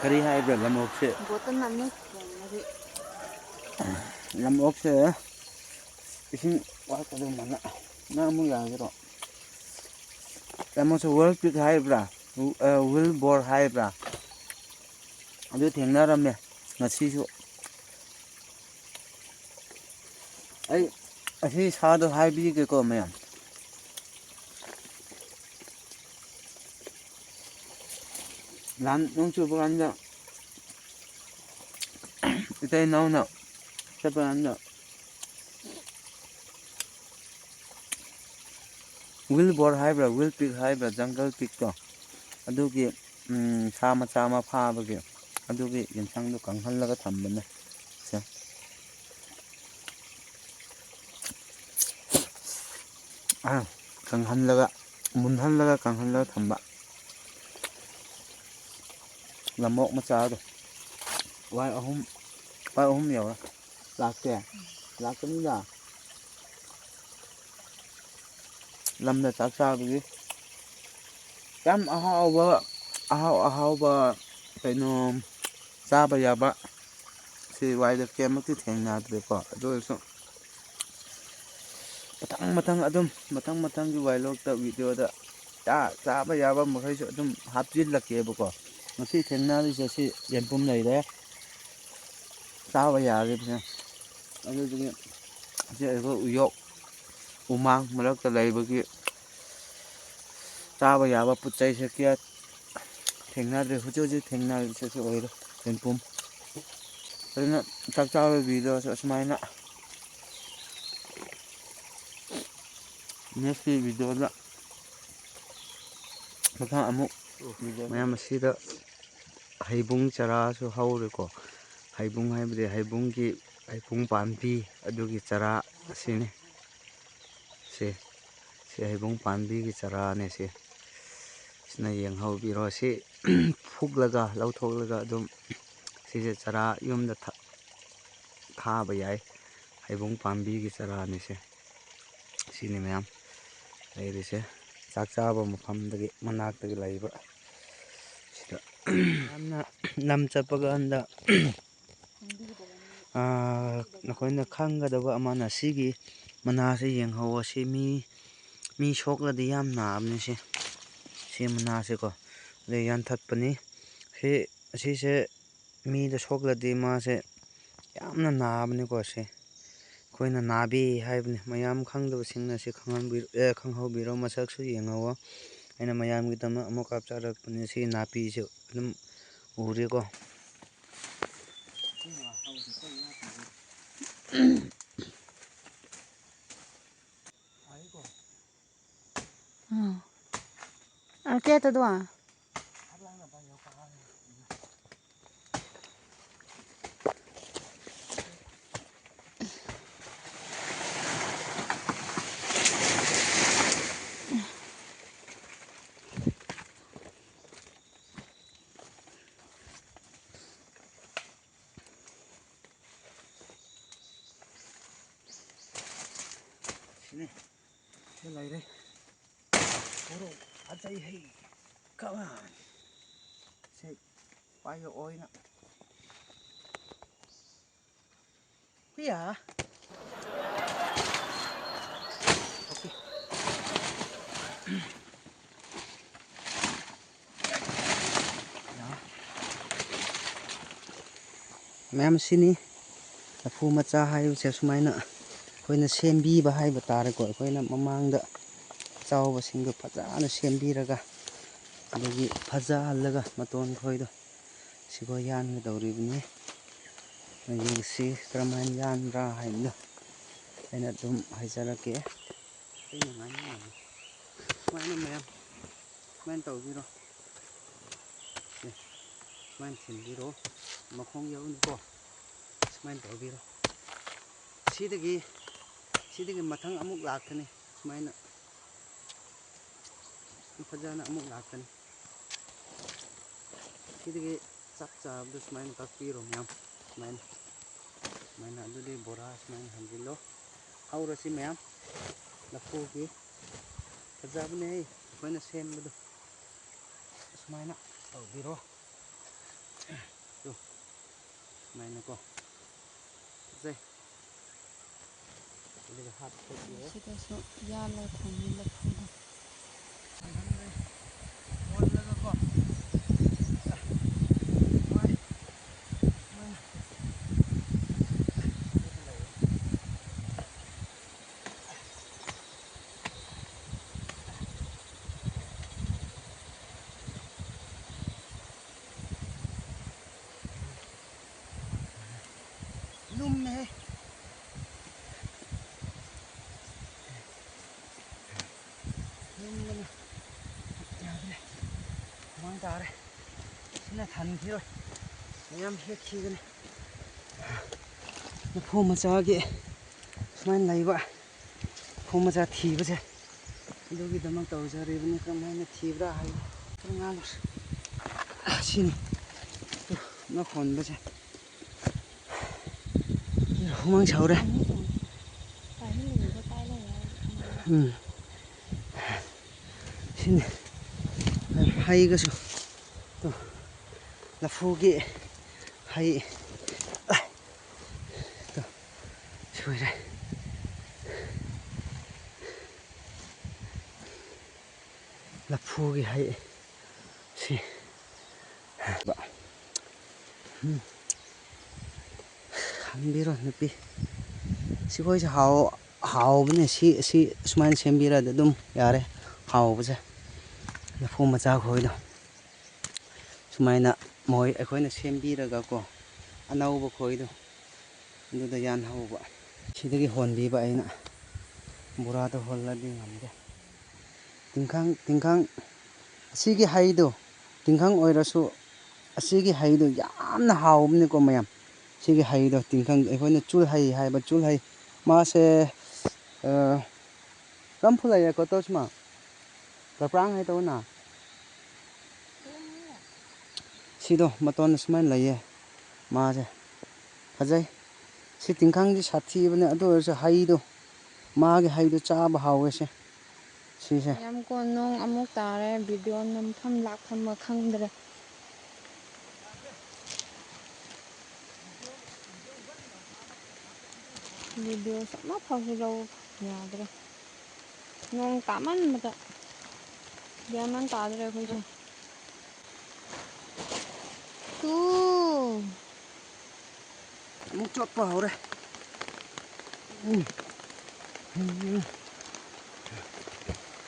그리 하이브라 남 먹을 뭐든 남는 남 먹을 이신 와서도 많아 나무 야기로 남 먹을 월픽 하이브라 윌볼 하이브라 아주 됐나라며 맛이죠 아이 아시 사도 하이비게 거면 난 농주부 앉아 이때 나오나 세번 앉아 윌볼 하이브라 윌픽 하이브라 정글 픽도 아두기 사 마차 ꯑꯃ ꯐꯥꯕꯒꯤ ꯑꯗꯨꯒꯤ ꯌꯦꯟꯁꯥꯡꯗꯣ ꯀꯪꯍꯜꯂꯒ ꯊꯝꯕꯅꯦ ꯀꯪꯍꯜꯂꯒ ꯃꯨꯟꯍꯜꯂꯒ ꯀꯪꯍꯜꯂꯒ ꯊꯝꯕ ꯂꯝꯃꯣꯛ ꯃꯆꯥꯗꯣ ꯋꯥꯏ ꯑꯍꯨꯝ ꯌꯧꯔ ꯂꯥꯛꯇꯦ ꯂꯥꯛꯀꯅꯤꯗ ꯂꯝꯗ ꯆꯥꯛ ꯆꯥꯕꯒꯤ ꯌꯥꯝ ꯑꯍꯥꯎꯕ ꯀꯩꯅꯣ ꯆꯥꯕ ꯌꯥꯕ ꯁꯤ ꯋꯥꯏꯗ ꯀꯩꯃꯛꯇꯤ ꯊꯦꯡꯅꯗ꯭ꯔꯦꯀꯣ ꯑꯗꯨ ꯑꯣꯏꯔꯁꯨ ꯃꯊꯪꯒꯤ ꯋꯥꯏꯂꯣꯛꯇ ꯚꯤꯗꯤꯑꯣꯗ ꯆꯥꯕ ꯌꯥꯕ ꯃꯈꯩꯁꯨ ꯑꯗꯨꯝ ꯍꯥꯞꯆꯤꯜꯂꯛꯀꯦꯕꯀꯣ ꯉꯁꯤ ꯊꯦꯡꯅꯔꯤꯁꯦ ꯁꯤ ꯌꯦꯟꯄꯨꯝ ꯂꯩꯔꯦ ꯆꯥꯕ ꯌꯥꯔꯤꯕꯁꯦ ꯑꯗꯨꯗꯒꯤ ꯁꯤ ꯑꯩꯈꯣꯏ ꯎꯌꯣꯛ ꯎꯃꯪ ꯃꯔꯛꯇ ꯂꯩꯕꯒꯤ ꯆꯥꯕ ꯌꯥꯕ ꯄꯣꯠ ꯆꯩꯁꯦ ꯀꯌꯥ ꯊꯦꯡꯅꯗ꯭ꯔꯦ ꯍꯧꯖꯤꯛ ꯊꯦꯡꯅꯔꯤꯁꯤꯁꯨ ꯑꯣꯏꯔꯦ ꯌꯦꯟꯄꯨꯝ ꯑꯗꯨꯅ ꯆꯥꯛ ꯆꯥꯕ ꯚꯤꯗꯤꯑꯣꯁꯨ ꯑꯁꯨꯃꯥꯏꯅ ꯅꯦꯛꯁꯀꯤ ꯚꯤꯗꯤꯑꯣꯗ ꯃꯊꯪ ꯑꯃꯨꯛ ꯃꯌꯥꯝ ꯑꯁꯤꯗ ꯍꯩꯕꯨꯡ ꯆꯔꯥꯁꯨ ꯍꯧꯔꯦꯀꯣ ꯍꯩꯕꯨꯡ ꯍꯥꯏꯕꯗꯤ ꯍꯩꯕꯨꯡꯒꯤ ꯍꯩꯕꯨꯡ ꯄꯥꯝꯕꯤ ꯑꯗꯨꯒꯤ ꯆꯔꯥ ꯑꯁꯤꯅꯤ ꯁꯤ ꯍꯩꯕꯨꯡ ꯄꯥꯝꯕꯤꯒꯤ ꯆꯔꯥꯅꯦ ꯁꯤꯅ ꯌꯦꯡꯍꯧꯕꯤꯔꯣ ꯁꯤ ꯐꯨꯛꯂꯒ ꯂꯧꯊꯣꯛꯂꯒ ꯑꯗꯨꯝ ꯁꯤꯁꯦ ꯆꯔꯥ ꯌꯨꯝꯗ ꯊꯥꯕ ꯌꯥꯏ ꯍꯩꯕꯨꯡ ꯄꯥꯝꯕꯤꯒꯤ ꯆꯔꯥꯅꯤ ꯁꯤꯅꯤ ꯃꯌꯥꯝ ꯂꯩꯔꯤꯁꯦ ꯆꯥꯛ ꯆꯥꯕ ꯃꯐꯝꯗꯒꯤ ꯃꯅꯥꯛꯇꯒꯤ ꯂꯩꯕ ꯁꯤꯗ ꯌꯥꯝꯅ ꯂꯝ ꯆꯠꯄ ꯀꯥꯟꯗ ꯅꯈꯣꯏꯅ ꯈꯪꯒꯗꯕ ꯑꯃꯅ ꯁꯤꯒꯤ ꯃꯅꯥꯁꯦ ꯌꯦꯡꯍꯧꯋ ꯁꯤ ꯃꯤ ꯁꯣꯛꯂꯗꯤ ꯌꯥꯝ ꯅꯥꯕꯅꯤ ꯁꯤ ꯃꯅꯥꯁꯦꯀꯣ ꯑꯗꯩ ꯌꯥꯟꯊꯠꯄꯅꯤ ꯑꯁꯤꯁꯦ ꯃꯤꯗ ꯁꯣꯛꯂꯗꯤ ꯃꯥꯁꯦ ꯌꯥꯝꯅ ꯅꯥꯕꯅꯤꯀꯣ ꯑꯩꯈꯣꯏꯅ ꯅꯥꯕꯤ ꯍꯥꯏꯕꯅꯤ ꯃꯌꯥꯝ ꯈꯪꯗꯕꯁꯤꯡꯅ ꯁꯤ ꯈꯪꯍꯧꯕꯤꯔꯣ ꯃꯁꯛꯁꯨ ꯌꯦꯡꯍꯧꯋꯣ ꯑꯩꯅ ꯃꯌꯥꯝꯒꯤꯗꯃꯛ ꯑꯃꯨꯛ ꯀꯥꯞꯆꯔꯛꯄꯅꯤ ꯁꯤ ꯅꯥꯄꯤꯁꯦ ꯑꯗꯨꯝ ꯎꯔꯦꯀꯣ Kaya ito doon. Sini, đây đây. Oro, ajay hey, come on. Say, payo oy na. Kuya. Okay. Ma'am sini, lafu macha haibse sumaina ꯑꯩꯈꯣꯏꯅ ꯁꯦꯝꯕꯤꯕ ꯍꯥꯏꯕ ꯇꯥꯔꯦꯀꯣ ꯑꯩꯈꯣꯏꯅ ꯃꯃꯥꯡꯗ ꯆꯥꯎꯕꯁꯤꯡꯗꯣ ꯐꯖꯅ ꯁꯦꯝꯕꯤꯔꯒ ꯑꯗꯒꯤ ꯐꯖꯍꯜꯂꯒ ꯃꯇꯣꯟ ꯈꯣꯏꯗꯣ ꯁꯤꯈꯣꯏ ꯌꯥꯟꯒꯗꯧꯔꯤꯕꯅꯤ ꯌꯦꯡꯁꯤ ꯀꯔꯝꯍꯥꯏꯅ ꯌꯥꯟꯕ꯭ꯔꯥ ꯍꯥꯏꯕꯗꯣ ꯑꯩꯅ ꯑꯗꯨꯝ ꯍꯥꯏꯖꯔꯛꯀꯦ ꯑꯩꯅ ꯉꯥꯡꯅꯤꯡꯉꯤ ꯁꯨꯃꯥꯏꯅ ꯃꯌꯥꯝ ꯁꯨꯃꯥꯏꯅ ꯇꯧꯕꯤꯔꯣ ꯁꯨꯃꯥꯏꯅ ꯊꯤꯟꯕꯤꯔꯣ ꯃꯈꯣꯡ ꯌꯧꯅꯤꯀꯣ ꯁꯨꯃꯥꯏꯅ ꯇꯧꯕꯤꯔꯣ ꯁꯤꯗꯒꯤ ꯃꯊꯪ ꯑꯃꯨꯛ ꯂꯥꯛꯀꯅꯤ ꯁꯨꯃꯥꯏꯅ ꯐꯖꯅ ꯑꯃꯨꯛ ꯂꯥꯛꯀꯅꯤ ꯁꯤꯗꯒꯤ ꯆꯞ ꯆꯥꯕꯗꯣ ꯁꯨꯃꯥꯏꯅ ꯀꯛꯄꯤꯔꯣ ꯃꯌꯥꯝ ꯁꯨꯃꯥꯏꯅ ꯑꯗꯨꯗꯤ ꯕꯣꯔꯥ ꯁꯨꯃꯥꯏꯅ ꯍꯟꯖꯤꯜꯂꯣ ꯍꯧꯔꯁꯤ ꯃꯌꯥꯝ ꯂꯐꯨꯒꯤ ꯐꯖꯕꯅꯦ ꯑꯩꯈꯣꯏꯅ ꯁꯦꯝꯕꯗꯣ ꯁꯨꯃꯥꯏꯅ ꯇꯧꯕꯤꯔꯣ ꯁꯨꯃꯥꯏꯅꯀꯣ ꯐꯖꯩ ꯑꯗꯨꯒ ꯍꯥꯞꯄꯤꯔꯣ ꯁꯤꯗꯁꯨ ꯌꯥꯜꯂꯒ ꯊꯝꯃꯤ ꯂꯐꯨꯗꯣ ꯑꯣꯜꯂꯒꯀꯣ ꯂꯨꯝꯃꯦꯍꯦ ꯂꯨꯝꯕꯅ ꯌꯥꯗ꯭ꯔꯦ ꯃꯥꯡ ꯇꯥꯔꯦ ꯁꯤꯅ ꯊꯟꯈꯤꯔꯣꯏ ꯃꯌꯥꯝ ꯍꯦꯛꯈꯤꯒꯅꯤ ꯂꯐꯨ ꯃꯆꯥꯒꯤ ꯁꯨꯃꯥꯏꯅ ꯂꯩꯕ ꯂꯐꯨ ꯃꯆꯥ ꯊꯤꯕꯁꯦ ꯑꯗꯨꯒꯤꯗꯃꯛ ꯇꯧꯖꯔꯤꯕꯅꯤ ꯀꯔꯝꯍꯥꯏꯅ ꯊꯤꯕ꯭ꯔꯥ ꯍꯥꯏꯕ ꯈꯔ ꯉꯥꯡꯉꯨꯁꯤ ꯁꯤꯅꯤ ꯅ ꯍꯣꯟꯕꯁꯦ ꯍꯨꯃꯥꯡ ꯁꯧꯔꯦ ꯁꯤꯅꯤ ꯍꯩꯒꯁꯨ ꯂꯐꯨꯒꯤ ꯍꯩ ꯁꯣꯏꯔꯦ ꯂꯐꯨꯒꯤ ꯍꯩ ꯁꯤ ꯈꯪꯕꯤꯔꯣ ꯅꯨꯄꯤ ꯁꯤꯈꯣꯏꯁꯦ ꯍꯥꯎꯕꯅꯦ ꯁꯤ ꯁꯨꯃꯥꯏꯅ ꯁꯦꯝꯕꯤꯔꯗꯤ ꯑꯗꯨꯝ ꯌꯥꯔꯦ ꯍꯥꯎꯕꯁꯦ ꯂꯐꯨ ꯃꯆꯥ ꯈꯣꯏꯗꯣ ꯁꯨꯃꯥꯏꯅ ꯃꯣꯏ ꯑꯩꯈꯣꯏꯅ ꯁꯦꯝꯕꯤꯔꯒꯀꯣ ꯑꯅꯧꯕ ꯈꯣꯏꯗꯣ ꯑꯗꯨꯗ ꯌꯥꯟꯍꯧꯕ ꯁꯤꯗꯒꯤ ꯍꯣꯟꯕꯤꯕ ꯑꯩꯅ ꯕꯣꯔꯥꯗ ꯍꯣꯜꯂꯗꯤ ꯉꯝꯗꯦ ꯇꯤꯡꯈꯪ ꯑꯁꯤꯒꯤ ꯍꯩꯗꯣ ꯇꯤꯡꯈꯪ ꯑꯣꯏꯔꯁꯨ ꯑꯁꯤꯒꯤ ꯍꯩꯗꯣ ꯌꯥꯝꯅ ꯍꯥꯎꯕꯅꯤꯀꯣ ꯃꯌꯥꯝ ꯁꯤꯒꯤ ꯍꯩꯗꯣ ꯇꯤꯡꯈꯪ ꯑꯩꯈꯣꯏꯅ ꯆꯨꯜꯍꯩ ꯍꯥꯏꯕ ꯆꯨꯜꯍꯩ ꯃꯥꯁꯦ ꯀꯝ ꯐꯨꯂꯩꯌꯦ ꯀꯣꯇꯣꯁꯃ ꯀꯄ꯭ꯔꯥꯡ ꯍꯥꯏ ꯇꯧꯅ ꯁꯤꯗꯣ ꯃꯇꯣꯟꯗ ꯁꯨꯃꯥꯏꯅ ꯂꯩꯌꯦ ꯃꯥꯁꯦ ꯐꯖꯩ ꯁꯤ ꯇꯤꯡꯈꯪꯗꯤ ꯁꯥꯊꯤꯕꯅꯦ ꯑꯗꯨ ꯑꯣꯏꯔꯁꯨ ꯍꯩꯗꯣ ꯃꯥꯒꯤ ꯍꯩꯗꯣ ꯆꯥꯕ ꯍꯥꯎꯋꯦꯁꯦ ꯁꯤꯁꯦ ꯌꯥꯝ ꯀꯣ ꯅꯣꯡ ꯑꯃꯨꯛ ꯇꯥꯔꯦ ꯚꯤꯗꯤꯑꯣ ꯅꯝꯐꯝ ꯂꯥꯛꯐꯝꯒ ꯈꯪꯗ꯭ꯔꯦ ꯚꯤꯗꯤꯑꯣꯁꯨ ꯑꯃꯐꯥꯎꯁꯨ ꯂꯧ ꯌꯥꯗ꯭ꯔꯦ ꯅꯣꯡ ꯇꯥꯃꯟꯕꯗ ꯒ꯭ꯌꯥꯟ ꯃꯦꯟ ꯇꯥꯗ꯭ꯔꯦ ꯑꯩꯈꯣꯏꯁꯦ ꯑꯃꯨꯛ ꯆꯣꯠꯄ ꯍꯧꯔꯦ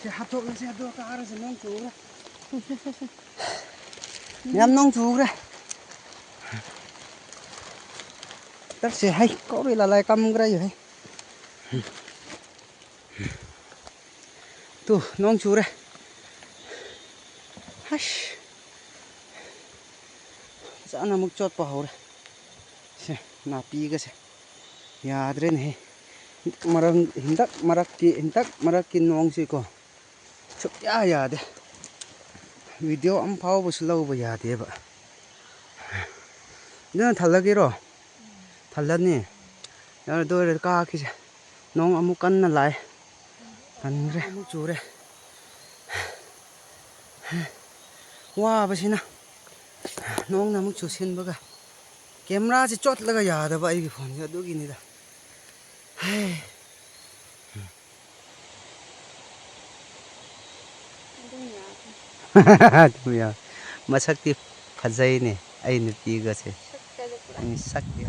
ꯁꯤ ꯍꯥꯠꯇꯣꯛꯂꯁꯤ ꯑꯗꯨꯒ ꯀꯥꯔꯁꯤ ꯅꯣꯡ ꯆꯨꯈ꯭ꯔꯦ ꯌꯥꯝ ꯅꯣꯡ ꯆꯨꯈ꯭ꯔꯦ ꯇꯛꯁꯦ ꯍꯩ ꯀꯧꯔꯤ ꯂꯥꯂꯥꯏ ꯀꯝꯈ꯭ꯔꯦ ꯍꯩ ꯇꯨ ꯅꯣꯡ ꯆꯨꯔꯦ ꯑꯁ ꯐꯖꯅ ꯑꯃꯨꯛ ꯆꯣꯠꯄ ꯍꯧꯔꯦ ꯁꯦ ꯅꯥꯄꯤꯒꯁꯦ ꯌꯥꯗ꯭ꯔꯦꯅꯦꯍꯦ ꯍꯟꯗꯛ ꯃꯔꯛꯀꯤ ꯅꯣꯡꯁꯤꯀꯣ ꯁꯨꯛꯌꯥ ꯌꯥꯗꯦ ꯚꯤꯗꯤꯑꯣ ꯑꯃ ꯐꯥꯎꯕꯁꯨ ꯂꯧꯕ ꯌꯥꯗꯦꯕ ꯑꯗꯨꯅ ꯊꯜꯂꯒꯦꯔꯣ ꯊꯜꯂꯅꯤ ꯑꯗꯨ ꯑꯣꯏꯔꯗꯤ ꯀꯥꯈꯤꯁꯦ ꯅꯣꯡ ꯑꯃꯨꯛ ꯀꯟꯅ ꯂꯥꯛꯑꯦ ꯀꯟꯈ꯭ꯔꯦ ꯑꯃꯨꯛ ꯆꯨꯔꯦ ꯋꯥꯕꯁꯤꯅ ꯅꯣꯡꯅ ꯑꯃꯨꯛ ꯆꯨꯁꯤꯟꯕꯒ ꯀꯦꯃꯦꯔꯥꯁꯤ ꯆꯣꯠꯂꯒ ꯌꯥꯗꯕ ꯑꯩꯒꯤ ꯐꯣꯟꯁꯦ ꯑꯗꯨꯒꯤꯅꯤꯗ ꯑꯗꯨꯝ ꯌꯥ ꯃꯁꯛꯇꯤ ꯐꯖꯩꯅꯦ ꯑꯩ ꯅꯨꯄꯤꯒꯁꯦ ꯁꯛꯇꯤ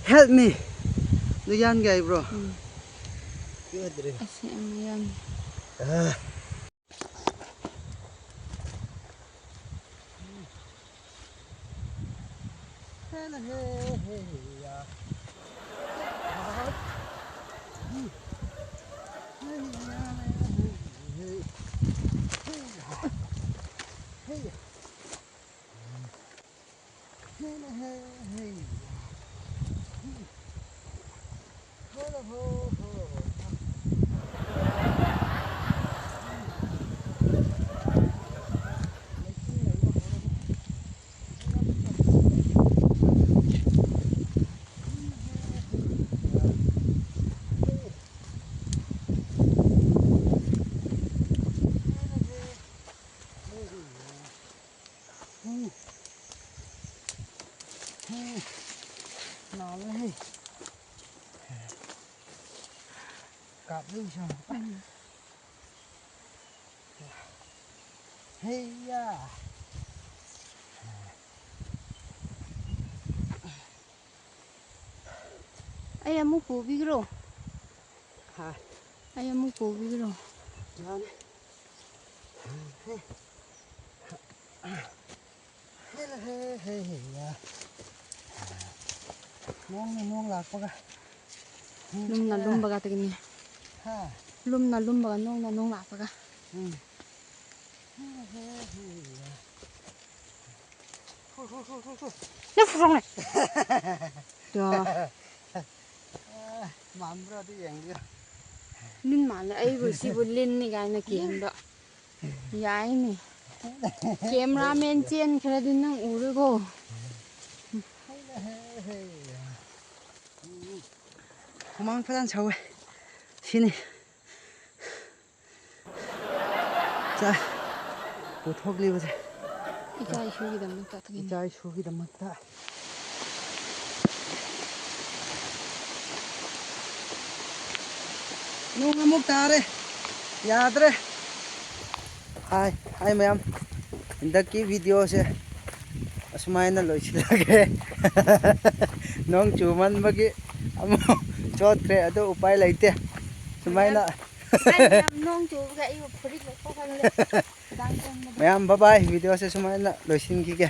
help me ꯅꯣꯏ ꯌꯥꯟꯒꯦ ꯍꯥꯏꯕ꯭ꯔꯣ ꯑꯁꯤ ꯑꯃ ꯌꯥꯝ ꯑꯩ ꯑꯃꯨꯛ ꯄꯨꯕꯤꯈ꯭ꯔꯣ ꯑꯩ ꯑꯃꯨꯛ ꯄꯨꯕꯤꯈ꯭ꯔꯣ ꯅꯣꯡ ꯂꯥꯛꯄꯒ ꯂꯨꯝꯅ ꯂꯨꯝꯕꯒ ꯇꯒꯤꯅꯤ ꯂꯨꯝꯅ ꯂꯨꯝꯕꯒ ꯅꯣꯡ ꯂꯥꯛꯄꯒ ꯃꯥꯟꯕ꯭ꯔꯥ ꯑꯗꯨ ꯌꯦꯡꯕꯤꯌꯨ ꯂꯤꯟ ꯃꯥꯜꯂꯦ ꯑꯩꯕꯨ ꯁꯤꯕꯨ ꯂꯤꯟꯅꯤ ꯀꯥꯏꯅ ꯀꯤꯍꯟꯕ ꯌꯥꯏꯅꯦ ꯀꯦꯃꯦꯔꯥꯃꯦꯟ ꯆꯦꯟꯈ꯭ꯔꯗꯤ ꯅꯪ ꯎꯔꯣꯏꯀꯣ ꯍꯨꯃꯥꯡ ꯐꯖꯅ ꯁꯧꯋꯦ ꯁꯤꯅꯤ ꯄꯨꯊꯣꯛꯂꯤꯕꯁꯦ ꯏꯆꯥ ꯏꯁꯨꯒꯤꯗꯃꯛꯇ ꯏꯆꯥ ꯏꯁꯨꯒꯤꯗꯃꯛꯇ ꯅꯣꯡ ꯑꯃꯨꯛ ꯇꯥꯔꯦ ꯌꯥꯗ꯭ꯔꯦ ꯍꯥꯏ ꯃꯌꯥꯝ ꯍꯟꯗꯛꯀꯤ ꯚꯤꯗꯤꯑꯣꯁꯦ ꯑꯁꯨꯃꯥꯏꯅ ꯂꯣꯏꯁꯤꯜꯂꯒꯦ ꯅꯣꯡ ꯆꯨꯃꯟꯕꯒꯤ ꯑꯃꯨꯛ ꯆꯣꯠꯈ꯭ꯔꯦ ꯑꯗꯨ ꯎꯄꯥꯏ ꯂꯩꯇꯦ ꯁꯨꯃꯥꯏꯅ ꯅꯣꯡ ꯆꯨꯕꯒ ꯑꯩꯕꯨ ꯐꯨꯔꯤꯠ ꯂꯧꯊꯣꯛꯍꯜꯂꯦ ꯃꯌꯥꯝ ꯕꯥꯏ ꯚꯤꯗꯤꯑꯣꯁꯦ ꯁꯨꯃꯥꯏꯅ ꯂꯣꯏꯁꯤꯟꯈꯤꯒꯦ